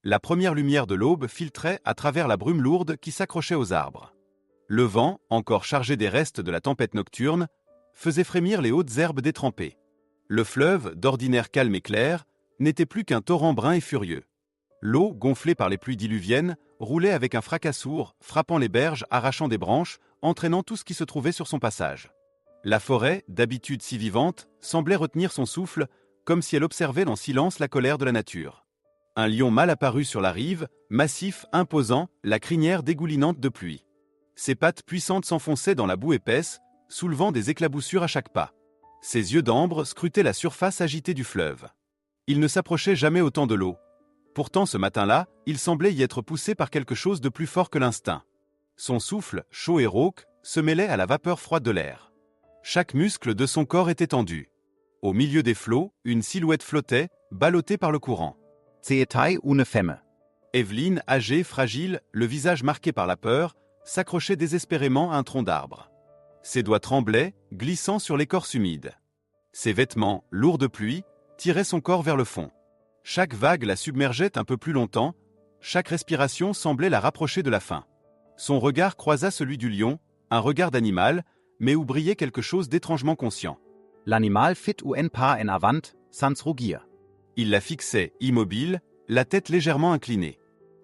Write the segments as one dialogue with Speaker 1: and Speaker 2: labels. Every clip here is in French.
Speaker 1: La première lumière de l'aube filtrait à travers la brume lourde qui s'accrochait aux arbres. Le vent, encore chargé des restes de la tempête nocturne, faisait frémir les hautes herbes détrempées. Le fleuve, d'ordinaire calme et clair, n'était plus qu'un torrent brun et furieux. L'eau, gonflée par les pluies diluviennes, roulait avec un fracas sourd, frappant les berges, arrachant des branches, entraînant tout ce qui se trouvait sur son passage. La forêt, d'habitude si vivante, semblait retenir son souffle, comme si elle observait dans silence la colère de la nature. Un lion mal apparu sur la rive, massif, imposant, la crinière dégoulinante de pluie. Ses pattes puissantes s'enfonçaient dans la boue épaisse, soulevant des éclaboussures à chaque pas. Ses yeux d'ambre scrutaient la surface agitée du fleuve. Il ne s'approchait jamais autant de l'eau. Pourtant, ce matin-là, il semblait y être poussé par quelque chose de plus fort que l'instinct. Son souffle, chaud et rauque, se mêlait à la vapeur froide de l'air. Chaque muscle de son corps était tendu. Au milieu des flots, une silhouette flottait, ballottée par le courant.
Speaker 2: Ceetai une femme.
Speaker 1: Evelyne, âgée, fragile, le visage marqué par la peur, s'accrochait désespérément à un tronc d'arbre. Ses doigts tremblaient, glissant sur l'écorce humide. Ses vêtements, lourds de pluie, tiraient son corps vers le fond. Chaque vague la submergeait un peu plus longtemps, chaque respiration semblait la rapprocher de la fin. Son regard croisa celui du lion, un regard d'animal, mais où brillait quelque chose d'étrangement conscient.
Speaker 2: L'animal fit un pas en avant, sans rougir.
Speaker 1: Il la fixait, immobile, la tête légèrement inclinée.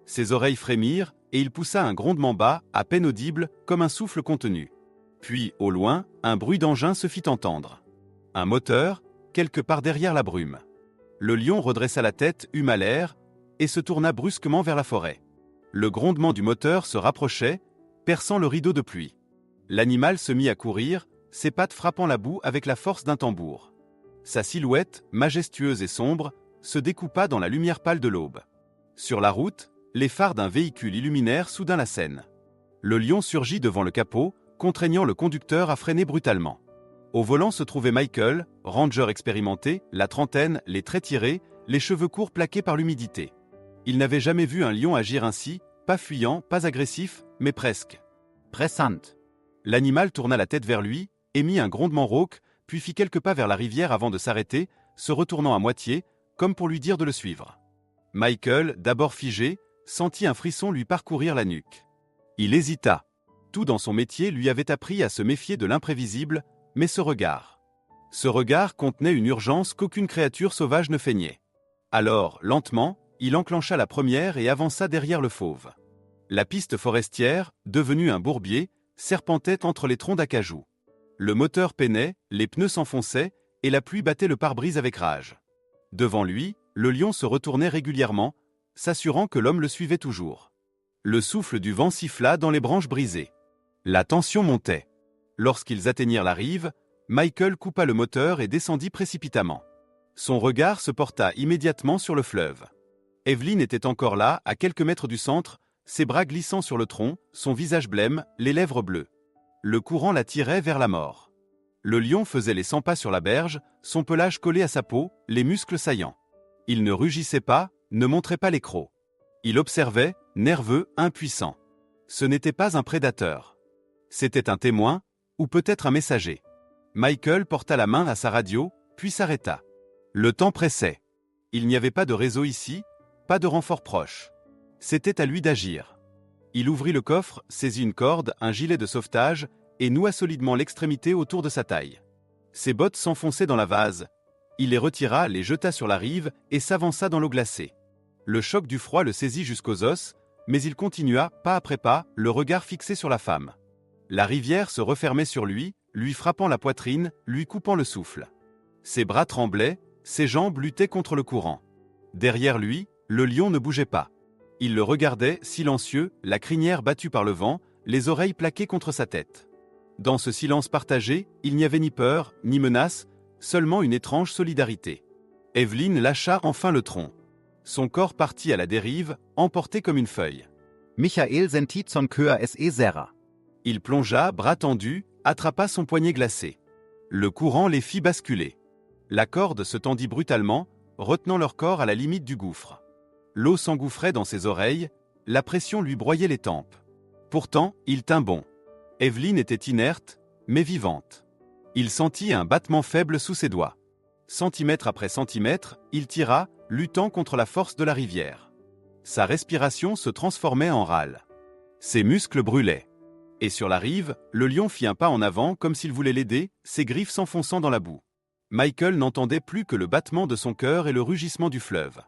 Speaker 1: Ses oreilles frémirent, et il poussa un grondement bas, à peine audible, comme un souffle contenu. Puis, au loin, un bruit d'engin se fit entendre. Un moteur, quelque part derrière la brume. Le lion redressa la tête, huma l'air, et se tourna brusquement vers la forêt. Le grondement du moteur se rapprochait, perçant le rideau de pluie. L'animal se mit à courir, ses pattes frappant la boue avec la force d'un tambour. Sa silhouette, majestueuse et sombre, se découpa dans la lumière pâle de l'aube. Sur la route, les phares d'un véhicule illuminèrent soudain la scène. Le lion surgit devant le capot, contraignant le conducteur à freiner brutalement. Au volant se trouvait Michael, ranger expérimenté, la trentaine, les traits tirés, les cheveux courts plaqués par l'humidité. Il n'avait jamais vu un lion agir ainsi, pas fuyant, pas agressif, mais presque.
Speaker 2: Pressante.
Speaker 1: L'animal tourna la tête vers lui, émit un grondement rauque, puis fit quelques pas vers la rivière avant de s'arrêter, se retournant à moitié, comme pour lui dire de le suivre. Michael, d'abord figé, sentit un frisson lui parcourir la nuque. Il hésita. Tout dans son métier lui avait appris à se méfier de l'imprévisible, mais ce regard contenait une urgence qu'aucune créature sauvage ne feignait. Alors, lentement, il enclencha la première et avança derrière le fauve. La piste forestière, devenue un bourbier, serpentait entre les troncs d'acajou. Le moteur peinait, les pneus s'enfonçaient, et la pluie battait le pare-brise avec rage. Devant lui, le lion se retournait régulièrement, s'assurant que l'homme le suivait toujours. Le souffle du vent siffla dans les branches brisées. La tension montait. Lorsqu'ils atteignirent la rive, Michael coupa le moteur et descendit précipitamment. Son regard se porta immédiatement sur le fleuve. Evelyne était encore là, à quelques mètres du centre, ses bras glissant sur le tronc, son visage blême, les lèvres bleues. Le courant la tirait vers la mort. Le lion faisait les 100 pas sur la berge, son pelage collé à sa peau, les muscles saillants. Il ne rugissait pas, ne montrait pas les crocs. Il observait, nerveux, impuissant. Ce n'était pas un prédateur. C'était un témoin, ou peut-être un messager. Michael porta la main à sa radio, puis s'arrêta. Le temps pressait. Il n'y avait pas de réseau ici, pas de renfort proche. C'était à lui d'agir. Il ouvrit le coffre, saisit une corde, un gilet de sauvetage, et noua solidement l'extrémité autour de sa taille. Ses bottes s'enfonçaient dans la vase. Il les retira, les jeta sur la rive, et s'avança dans l'eau glacée. Le choc du froid le saisit jusqu'aux os, mais il continua, pas après pas, le regard fixé sur la femme. La rivière se refermait sur lui, lui frappant la poitrine, lui coupant le souffle. Ses bras tremblaient, ses jambes luttaient contre le courant. Derrière lui, le lion ne bougeait pas. Il le regardait, silencieux, la crinière battue par le vent, les oreilles plaquées contre sa tête. Dans ce silence partagé, il n'y avait ni peur, ni menace, seulement une étrange solidarité. Evelyne lâcha enfin le tronc. Son corps partit à la dérive, emporté comme une feuille.
Speaker 2: Michael sentit son cœur es serra.
Speaker 1: Il plongea, bras tendus, attrapa son poignet glacé. Le courant les fit basculer. La corde se tendit brutalement, retenant leur corps à la limite du gouffre. L'eau s'engouffrait dans ses oreilles, la pression lui broyait les tempes. Pourtant, il tint bon. Evelyne était inerte, mais vivante. Il sentit un battement faible sous ses doigts. Centimètre après centimètre, il tira, luttant contre la force de la rivière. Sa respiration se transformait en râle. Ses muscles brûlaient. Et sur la rive, le lion fit un pas en avant comme s'il voulait l'aider, ses griffes s'enfonçant dans la boue. Michael n'entendait plus que le battement de son cœur et le rugissement du fleuve.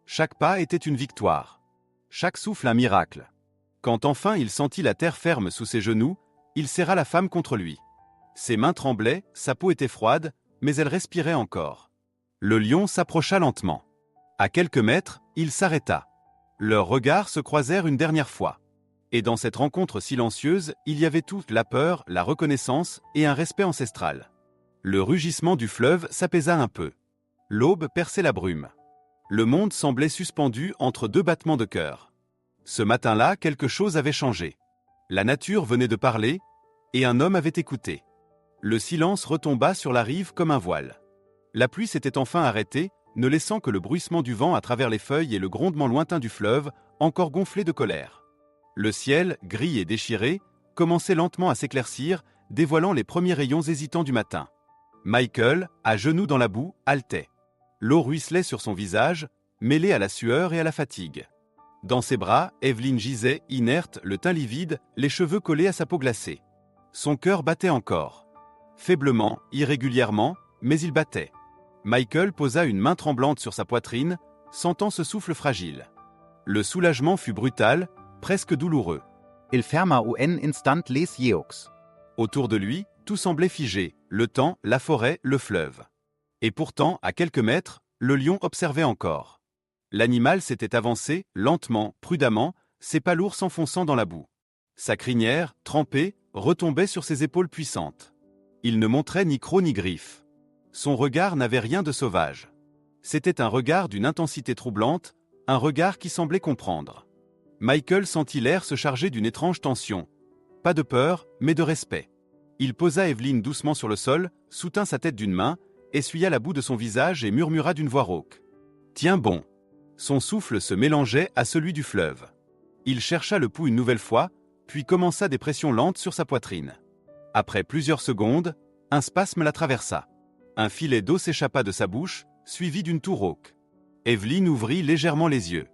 Speaker 1: Chaque pas était une victoire. Chaque souffle un miracle. Quand enfin il sentit la terre ferme sous ses genoux, il serra la femme contre lui. Ses mains tremblaient, sa peau était froide, mais elle respirait encore. Le lion s'approcha lentement. À quelques mètres, il s'arrêta. Leurs regards se croisèrent une dernière fois. Et dans cette rencontre silencieuse, il y avait toute la peur, la reconnaissance et un respect ancestral. Le rugissement du fleuve s'apaisa un peu. L'aube perçait la brume. Le monde semblait suspendu entre deux battements de cœur. Ce matin-là, quelque chose avait changé. La nature venait de parler, et un homme avait écouté. Le silence retomba sur la rive comme un voile. La pluie s'était enfin arrêtée, ne laissant que le bruissement du vent à travers les feuilles et le grondement lointain du fleuve, encore gonflé de colère. Le ciel, gris et déchiré, commençait lentement à s'éclaircir, dévoilant les premiers rayons hésitants du matin. Michael, à genoux dans la boue, haletait. L'eau ruisselait sur son visage, mêlée à la sueur et à la fatigue. Dans ses bras, Evelyn gisait, inerte, le teint livide, les cheveux collés à sa peau glacée. Son cœur battait encore. Faiblement, irrégulièrement, mais il battait. Michael posa une main tremblante sur sa poitrine, sentant ce souffle fragile. Le soulagement fut brutal, presque douloureux.
Speaker 2: Il ferma un instant les yeux.
Speaker 1: Autour de lui, tout semblait figé, le temps, la forêt, le fleuve. Et pourtant, à quelques mètres, le lion observait encore. L'animal s'était avancé, lentement, prudemment, ses pas lourds s'enfonçant dans la boue. Sa crinière, trempée, retombait sur ses épaules puissantes. Il ne montrait ni crocs ni griffes. Son regard n'avait rien de sauvage. C'était un regard d'une intensité troublante, un regard qui semblait comprendre. Michael sentit l'air se charger d'une étrange tension. Pas de peur, mais de respect. Il posa Evelyn doucement sur le sol, soutint sa tête d'une main, essuya la boue de son visage et murmura d'une voix rauque. « Tiens bon !» Son souffle se mélangeait à celui du fleuve. Il chercha le pouls une nouvelle fois, puis commença des pressions lentes sur sa poitrine. Après plusieurs secondes, un spasme la traversa. Un filet d'eau s'échappa de sa bouche, suivi d'une toux rauque. Evelyn ouvrit légèrement les yeux.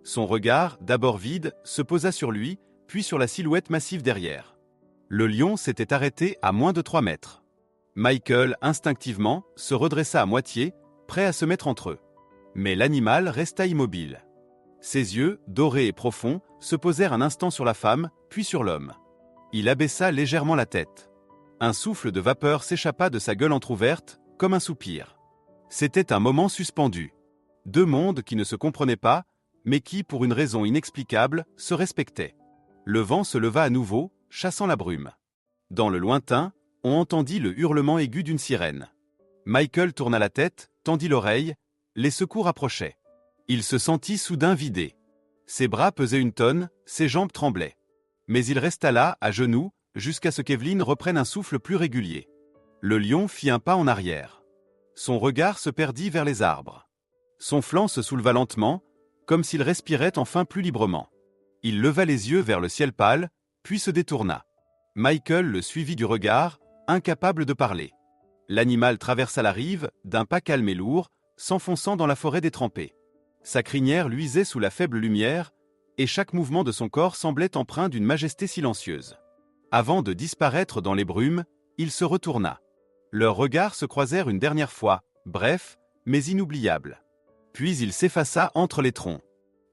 Speaker 1: Son regard, d'abord vide, se posa sur lui, puis sur la silhouette massive derrière. Le lion s'était arrêté à moins de 3 mètres. Michael, instinctivement, se redressa à moitié, prêt à se mettre entre eux. Mais l'animal resta immobile. Ses yeux, dorés et profonds, se posèrent un instant sur la femme, puis sur l'homme. Il abaissa légèrement la tête. Un souffle de vapeur s'échappa de sa gueule entr'ouverte, comme un soupir. C'était un moment suspendu. Deux mondes qui ne se comprenaient pas, mais qui, pour une raison inexplicable, se respectaient. Le vent se leva à nouveau, chassant la brume. Dans le lointain, on entendit le hurlement aigu d'une sirène. Michael tourna la tête, tendit l'oreille, les secours approchaient. Il se sentit soudain vidé. Ses bras pesaient une tonne, ses jambes tremblaient. Mais il resta là, à genoux, jusqu'à ce qu'Evelyn reprenne un souffle plus régulier. Le lion fit un pas en arrière. Son regard se perdit vers les arbres. Son flanc se souleva lentement, comme s'il respirait enfin plus librement. Il leva les yeux vers le ciel pâle, puis se détourna. Michael le suivit du regard, incapable de parler. L'animal traversa la rive, d'un pas calme et lourd, s'enfonçant dans la forêt détrempée. Sa crinière luisait sous la faible lumière, et chaque mouvement de son corps semblait empreint d'une majesté silencieuse. Avant de disparaître dans les brumes, il se retourna. Leurs regards se croisèrent une dernière fois, bref, mais inoubliable. Puis il s'effaça entre les troncs.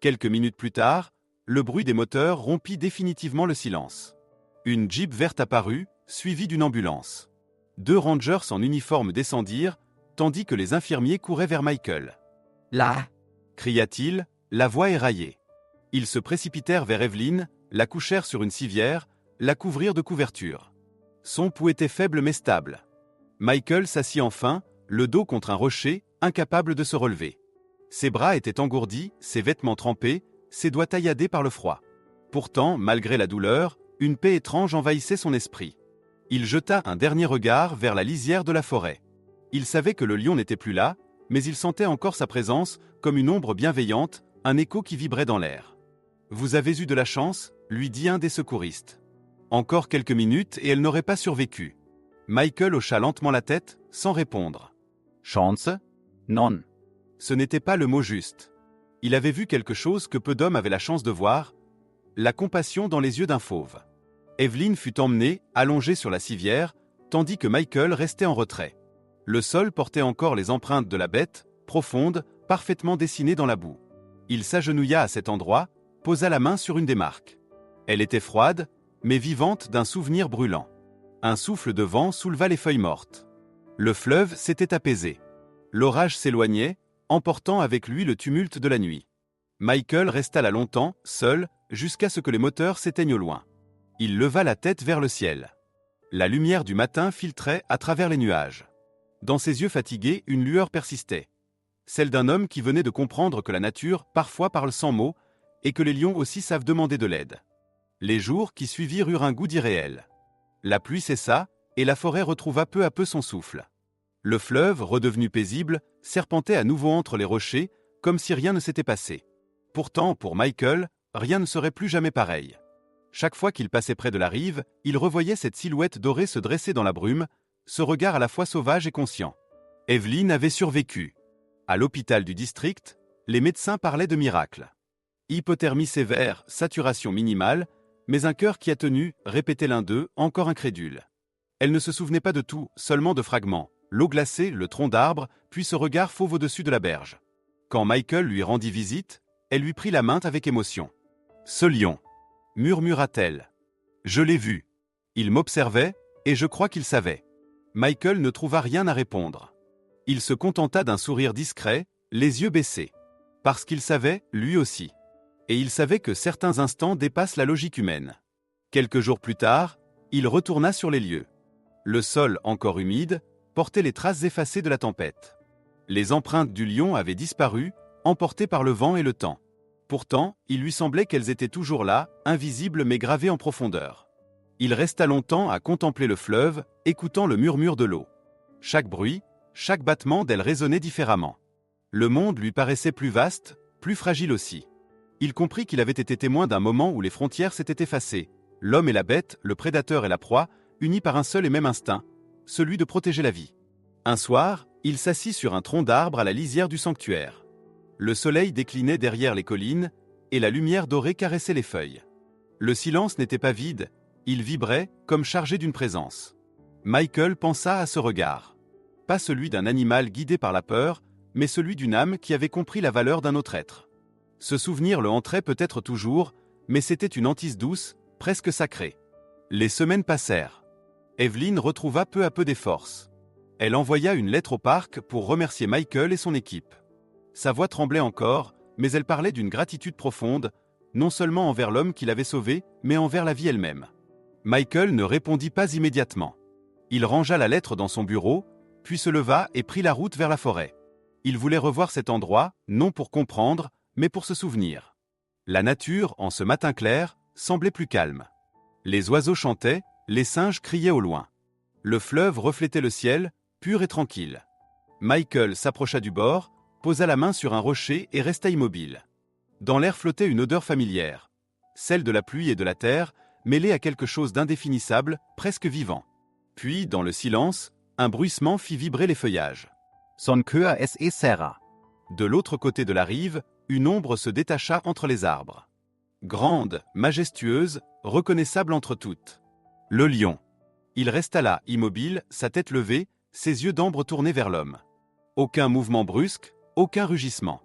Speaker 1: Quelques minutes plus tard, le bruit des moteurs rompit définitivement le silence. Une Jeep verte apparut, suivie d'une ambulance. 2 rangers en uniforme descendirent, tandis que les infirmiers couraient vers Michael. «
Speaker 2: Là !»
Speaker 1: cria-t-il, la voix éraillée. Ils se précipitèrent vers Evelyn, la couchèrent sur une civière, la couvrirent de couvertures. Son pouls était faible mais stable. Michael s'assit enfin, le dos contre un rocher, incapable de se relever. Ses bras étaient engourdis, ses vêtements trempés, ses doigts tailladés par le froid. Pourtant, malgré la douleur, une paix étrange envahissait son esprit. Il jeta un dernier regard vers la lisière de la forêt. Il savait que le lion n'était plus là, mais il sentait encore sa présence, comme une ombre bienveillante, un écho qui vibrait dans l'air. « Vous avez eu de la chance », lui dit un des secouristes. Encore quelques minutes et elle n'aurait pas survécu. Michael hocha lentement la tête, sans répondre.
Speaker 2: « Chance ? Non. »
Speaker 1: Ce n'était pas le mot juste. Il avait vu quelque chose que peu d'hommes avaient la chance de voir, la compassion dans les yeux d'un fauve. Evelyn fut emmenée, allongée sur la civière, tandis que Michael restait en retrait. Le sol portait encore les empreintes de la bête, profondes, parfaitement dessinées dans la boue. Il s'agenouilla à cet endroit, posa la main sur une des marques. Elle était froide, mais vivante d'un souvenir brûlant. Un souffle de vent souleva les feuilles mortes. Le fleuve s'était apaisé. L'orage s'éloignait, emportant avec lui le tumulte de la nuit. Michael resta là longtemps, seul, jusqu'à ce que les moteurs s'éteignent au loin. Il leva la tête vers le ciel. La lumière du matin filtrait à travers les nuages. Dans ses yeux fatigués, une lueur persistait. Celle d'un homme qui venait de comprendre que la nature parfois parle sans mots et que les lions aussi savent demander de l'aide. Les jours qui suivirent eurent un goût d'irréel. La pluie cessa et la forêt retrouva peu à peu son souffle. Le fleuve, redevenu paisible, serpentait à nouveau entre les rochers, comme si rien ne s'était passé. Pourtant, pour Michael, rien ne serait plus jamais pareil. Chaque fois qu'il passait près de la rive, il revoyait cette silhouette dorée se dresser dans la brume, ce regard à la fois sauvage et conscient. Evelyn avait survécu. À l'hôpital du district, les médecins parlaient de miracle. Hypothermie sévère, saturation minimale, mais un cœur qui a tenu, répétait l'un d'eux, encore incrédule. Elle ne se souvenait pas de tout, seulement de fragments. L'eau glacée, le tronc d'arbre, puis ce regard fauve au-dessus de la berge. Quand Michael lui rendit visite, elle lui prit la main avec émotion. « Ce lion !» murmura-t-elle. « Je l'ai vu. Il m'observait, et je crois qu'il savait. » Michael ne trouva rien à répondre. Il se contenta d'un sourire discret, les yeux baissés. Parce qu'il savait, lui aussi. Et il savait que certains instants dépassent la logique humaine. Quelques jours plus tard, il retourna sur les lieux. Le sol, encore humide, portait les traces effacées de la tempête. Les empreintes du lion avaient disparu, emportées par le vent et le temps. Pourtant, il lui semblait qu'elles étaient toujours là, invisibles mais gravées en profondeur. Il resta longtemps à contempler le fleuve, écoutant le murmure de l'eau. Chaque bruit, chaque battement d'elle résonnait différemment. Le monde lui paraissait plus vaste, plus fragile aussi. Il comprit qu'il avait été témoin d'un moment où les frontières s'étaient effacées, l'homme et la bête, le prédateur et la proie, unis par un seul et même instinct, celui de protéger la vie. Un soir, il s'assit sur un tronc d'arbre à la lisière du sanctuaire. Le soleil déclinait derrière les collines, et la lumière dorée caressait les feuilles. Le silence n'était pas vide, il vibrait, comme chargé d'une présence. Michael pensa à ce regard. Pas celui d'un animal guidé par la peur, mais celui d'une âme qui avait compris la valeur d'un autre être. Ce souvenir le hantrait peut-être toujours, mais c'était une hantise douce, presque sacrée. Les semaines passèrent. Evelyn retrouva peu à peu des forces. Elle envoya une lettre au parc pour remercier Michael et son équipe. Sa voix tremblait encore, mais elle parlait d'une gratitude profonde, non seulement envers l'homme qui l'avait sauvé, mais envers la vie elle-même. Michael ne répondit pas immédiatement. Il rangea la lettre dans son bureau, puis se leva et prit la route vers la forêt. Il voulait revoir cet endroit, non pour comprendre, mais pour se souvenir. La nature, en ce matin clair, semblait plus calme. Les oiseaux chantaient, les singes criaient au loin. Le fleuve reflétait le ciel, pur et tranquille. Michael s'approcha du bord, posa la main sur un rocher et resta immobile. Dans l'air flottait une odeur familière, celle de la pluie et de la terre, mêlée à quelque chose d'indéfinissable, presque vivant. Puis, dans le silence, un bruissement fit vibrer les feuillages.
Speaker 2: Son cœur es serra.
Speaker 1: De l'autre côté de la rive, une ombre se détacha entre les arbres. Grande, majestueuse, reconnaissable entre toutes. Le lion. Il resta là, immobile, sa tête levée, ses yeux d'ambre tournés vers l'homme. Aucun mouvement brusque, aucun rugissement.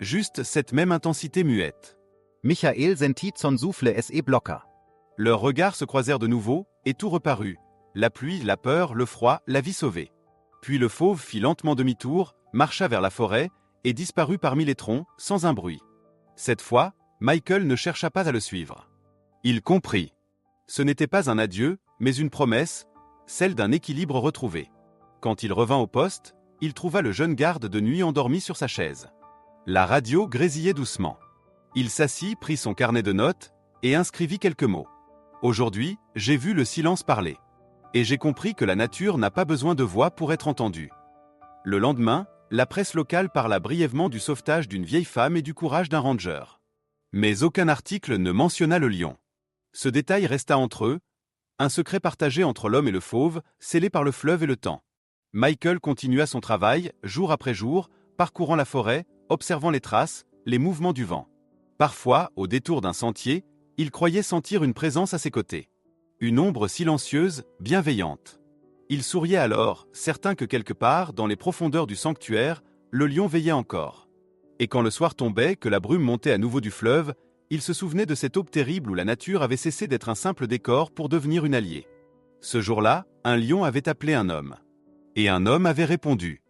Speaker 1: Juste cette même intensité muette.
Speaker 2: Michael sentit son souffle es blocker.
Speaker 1: Leurs regards se croisèrent de nouveau, et tout reparut. La pluie, la peur, le froid, la vie sauvée. Puis le fauve fit lentement demi-tour, marcha vers la forêt, et disparut parmi les troncs, sans un bruit. Cette fois, Michael ne chercha pas à le suivre. Il comprit. Ce n'était pas un adieu, mais une promesse, celle d'un équilibre retrouvé. Quand il revint au poste, il trouva le jeune garde de nuit endormi sur sa chaise. La radio grésillait doucement. Il s'assit, prit son carnet de notes, et inscrivit quelques mots. Aujourd'hui, j'ai vu le silence parler. Et j'ai compris que la nature n'a pas besoin de voix pour être entendue. Le lendemain, la presse locale parla brièvement du sauvetage d'une vieille femme et du courage d'un ranger. Mais aucun article ne mentionna le lion. Ce détail resta entre eux, un secret partagé entre l'homme et le fauve, scellé par le fleuve et le temps. Michael continua son travail, jour après jour, parcourant la forêt, observant les traces, les mouvements du vent. Parfois, au détour d'un sentier, il croyait sentir une présence à ses côtés. Une ombre silencieuse, bienveillante. Il souriait alors, certain que quelque part, dans les profondeurs du sanctuaire, le lion veillait encore. Et quand le soir tombait, que la brume montait à nouveau du fleuve, il se souvenait de cette aube terrible où la nature avait cessé d'être un simple décor pour devenir une alliée. Ce jour-là, un lion avait appelé un homme. Et un homme avait répondu.